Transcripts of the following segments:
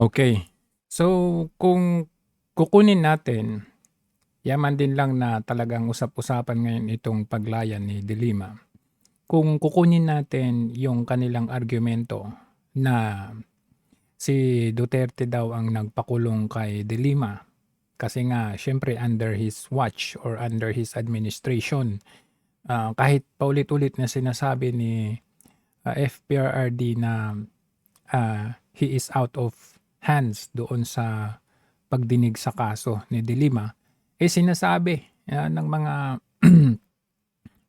Okay. So, kung kukunin natin, yaman din lang na talagang usap-usapan ngayon itong paglaya ni De Lima. Kung kukunin natin yung kanilang argumento na si Duterte daw ang nagpakulong kay De Lima kasi nga siyempre under his watch or under his administration. Kahit paulit-ulit na sinasabi ni FPRRD na he is out of hands doon sa pagdinig sa kaso ni De Lima, sinasabi ng mga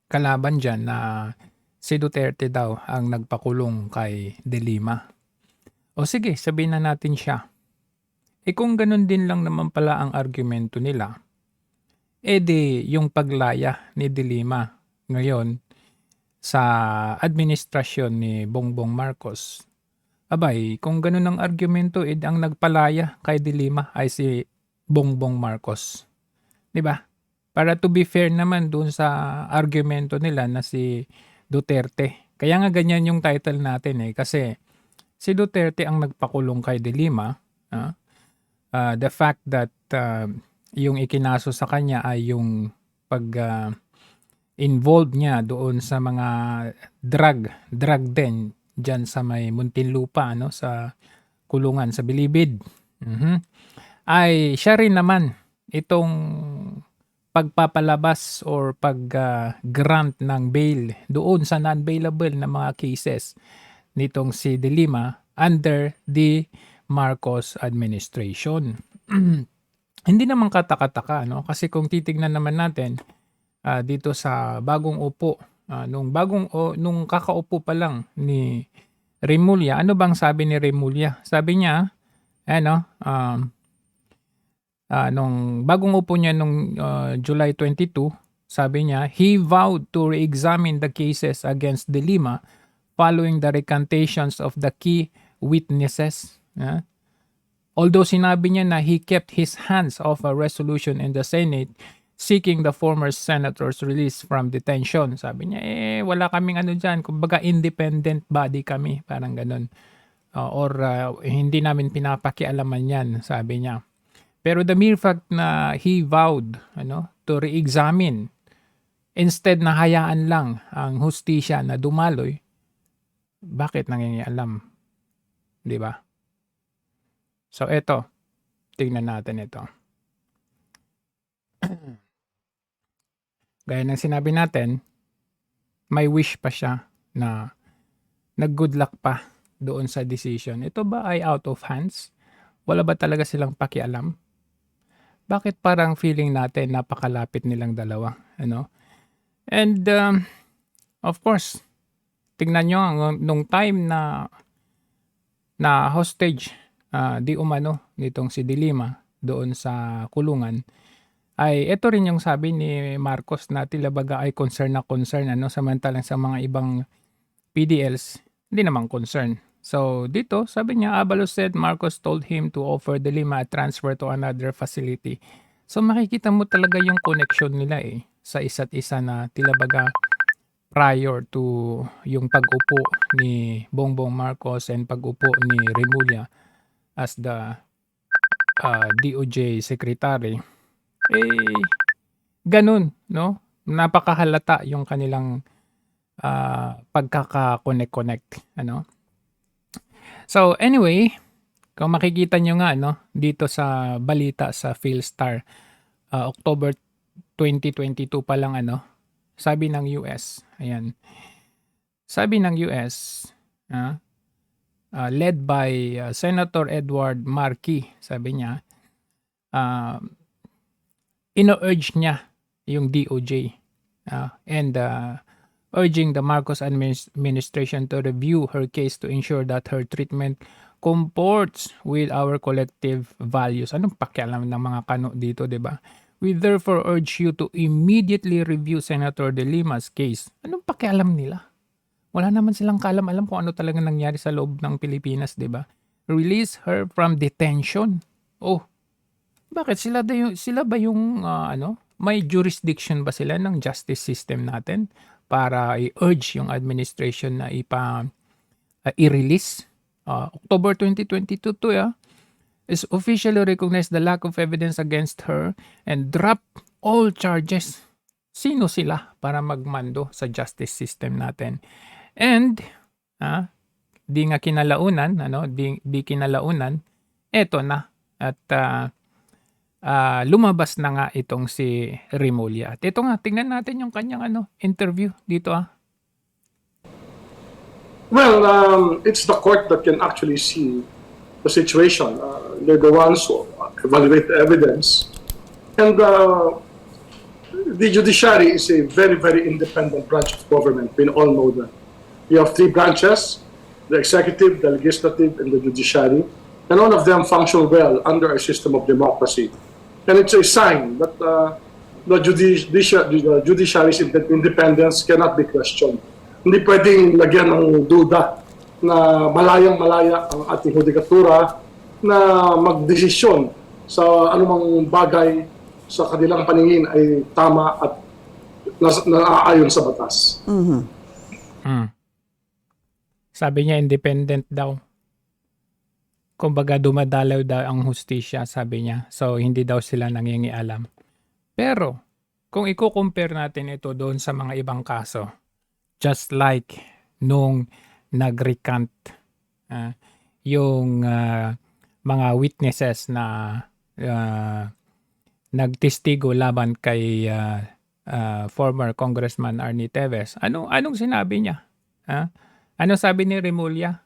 kalaban dyan na si Duterte daw ang nagpakulong kay De Lima. O sige, sabihin na natin siya. Kung ganun din lang naman pala ang argumento nila, di yung paglaya ni De Lima ngayon sa administrasyon ni Bongbong Marcos, abay, kung ganun ang argumento, ang nagpalaya kay De Lima ay si Bongbong Marcos. 'Di ba? Para to be fair naman doon sa argumento nila na si Duterte. Kaya nga ganyan yung title natin kasi si Duterte ang nagpakulong kay De Lima. The fact that yung ikinaso sa kanya ay yung pag involved niya doon sa mga drug din dyan sa may Muntinlupa, sa kulungan sa Bilibid. Ay siya rin naman itong pagpapalabas or pag-grant ng bail doon sa non-bailable na mga cases nitong si De Lima under the Marcos administration. Hindi naman kataka-taka, kasi kung titignan naman natin dito sa bagong upo, nung kakaupo pa lang ni Remulla, ano bang sabi ni Remulla? Sabi niya, nung bagong upo niya nung July 22, sabi niya, he vowed to re-examine the cases against De Lima following the recantations of the key witnesses. Although sinabi niya na he kept his hands off a resolution in the Senate seeking the former senator's release from detention. Sabi niya, wala kaming dyan, kumbaga independent body kami, parang ganun. Hindi namin pinapakialaman yan, sabi niya. Pero the mere fact na he vowed to re-examine instead na hayaan lang ang hustisya na dumaloy, bakit nangingialam? 'Di ba? So eto, tingnan natin ito. Gaya ng sinabi natin, may wish pa siya na nag-good luck pa doon sa decision. Ito ba ay out of hands? Wala ba talaga silang pakialam? Bakit parang feeling natin napakalapit nilang dalawa, And of course, tingnan nyo nung time na hostage di umano nitong si De Lima doon sa kulungan, ay ito rin yung sabi ni Marcos na tila baga ay concern na concern, samantalang sa mga ibang PDLs, hindi naman concern. So dito, sabi niya, Abalos said Marcos told him to offer De Lima a transfer to another facility. So makikita mo talaga yung connection nila sa isa't isa na tila baga prior to yung pag-upo ni Bongbong Marcos and pag-upo ni Remulla as the DOJ secretary, ganun, napakahalata yung kanilang pagkaka-connect. So anyway, kung makikita nyo nga dito sa balita sa Philstar, October 2022 pa lang sabi ng US, ayan. Sabi ng US, led by Senator Edward Markey, sabi niya, ino-urge niya yung DOJ and urging the Marcos administration to review her case to ensure that her treatment comports with our collective values. Anong pakialam ng mga kano dito, di ba? We therefore urge you to immediately review Senator De Lima's case. Anong pakialam nila? Wala naman silang kaalam-alam kung ano talaga nangyari sa loob ng Pilipinas, di ba? Release her from detention. Oh, bakit sila ba yung may jurisdiction ba sila ng justice system natin para i-urge yung administration na i-release? October 2022 to is officially recognized the lack of evidence against her and drop all charges. Sino sila para magmando sa justice system natin? And di nga kinalaunan, di kinalaunan, eto na. At lumabas na nga itong si Remulla. At ito nga, tingnan natin yung kanyang interview dito. Well, it's the court that can actually see the situation. They're the ones who evaluate the evidence. And the judiciary is a very, very independent branch of government. We all know that. You have three branches, the executive, the legislative, and the judiciary. And all of them function well under a system of democracy. And it's a sign that the judiciary's independence cannot be questioned. Hindi pwedeng lagyan ng duda na malayang-malaya ang ating hudikatura na magdesisyon sa anumang bagay sa kanilang paningin ay tama at naaayon sa batas. Sabi niya independent daw. Kumbaga dumadalaw daw ang hustisya, sabi niya. So hindi daw sila nangingialam. Pero kung i-compare natin ito doon sa mga ibang kaso, just like nung nag-recant yung mga witnesses na nagtestigo laban kay former Congressman Arnie Teves. Anong sinabi niya? Ano sabi ni Remulla?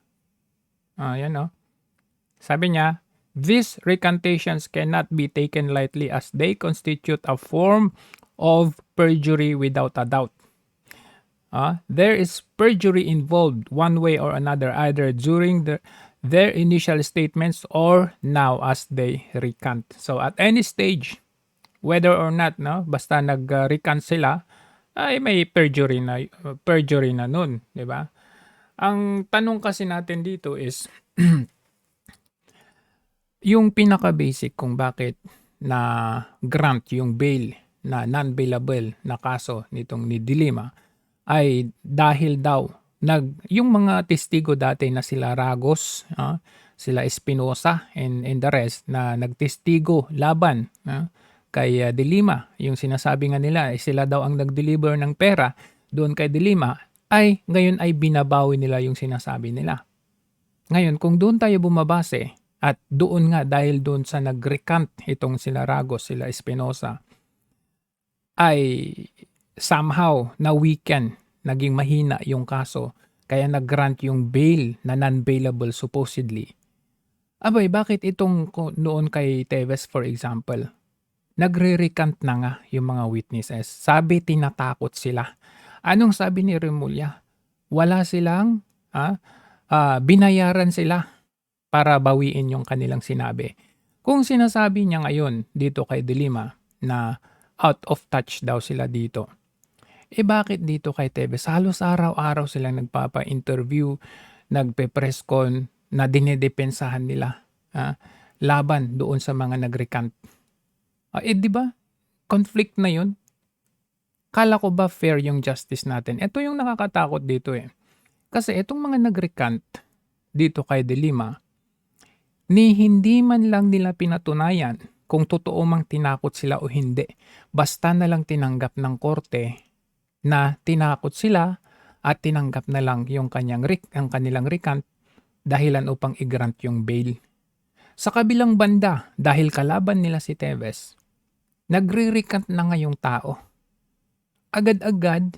Yan Sabi niya, these recantations cannot be taken lightly as they constitute a form of perjury without a doubt. There is perjury involved one way or another, either during their initial statements or now as they recant. So at any stage, whether or not, basta nag-recant sila, ay may perjury na nun, di ba? Ang tanong kasi natin dito is, yung pinaka-basic kung bakit na grant yung bail na non-bailable na kaso nitong ni De Lima ay dahil daw yung mga testigo dati na sila Ragos, sila Espinosa and the rest na nagtestigo laban kay De Lima, yung sinasabi nga nila ay sila daw ang nag-deliver ng pera doon kay De Lima, ay ngayon ay binabawi nila yung sinasabi nila. Ngayon, kung doon tayo bumabase at doon nga dahil doon sa nag-recant itong sila Ragos, sila Espinosa, ay somehow na-weaken, naging mahina yung kaso, kaya nag-grant yung bail na non-bailable supposedly. Abay, bakit itong noon kay Teves for example, nagre-recant na nga yung mga witnesses? Sabi tinatakot sila. Anong sabi ni Remulla? Wala silang, binayaran sila para bawiin yung kanilang sinabi. Kung sinasabi niya ngayon dito kay De Lima na out of touch daw sila dito, bakit dito kay Teves? Halos araw-araw silang nagpapa-interview, nagpe-press con na dinedepensahan nila laban doon sa mga nag-recant. Di ba? Conflict na yun. Kala ko ba fair yung justice natin? Ito yung nakakatakot dito Kasi itong mga nag-recant dito kay De Lima, ni hindi man lang nila pinatunayan kung totoo mang tinakot sila o hindi. Basta na lang tinanggap ng korte na tinakot sila at tinanggap na lang yung ang kanilang recant dahilan upang i-grant yung bail. Sa kabilang banda, dahil kalaban nila si Teves, nagre-recant na nga yung tao. Agad-agad,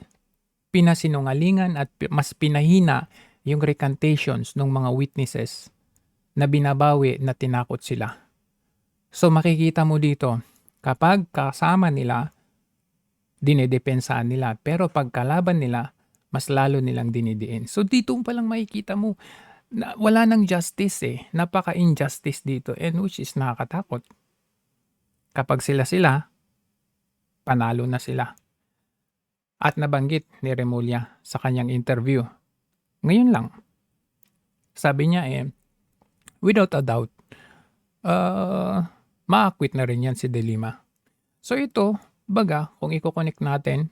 pinasinungalingan at mas pinahina yung recantations ng mga witnesses na binabawi na tinakot sila. So makikita mo dito, kapag kasama nila, dinedepensaan nila. Pero pag kalaban nila, mas lalo nilang dinidiin. So dito pa lang makikita mo, na wala nang justice Napaka-injustice dito and which is nakakatakot. Kapag sila, panalo na sila. At nabanggit ni Remulla sa kanyang interview. Ngayon lang, sabi niya without a doubt, ma-acquit na rin yan si De Lima. So ito, baga, kung i-connect natin,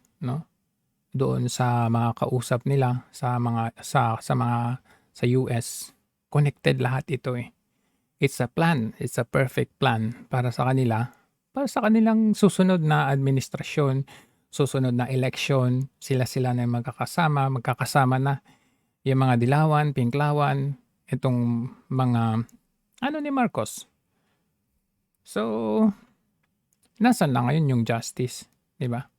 doon sa mga kausap nila, sa US, connected lahat ito It's a plan. It's a perfect plan para sa kanila. Para sa kanilang susunod na administrasyon, susunod na eleksyon, sila-sila na yung magkakasama na yung mga Dilawan, Pinklawan, itong mga ano ni Marcos. So, nasaan na ngayon yung justice, 'di ba?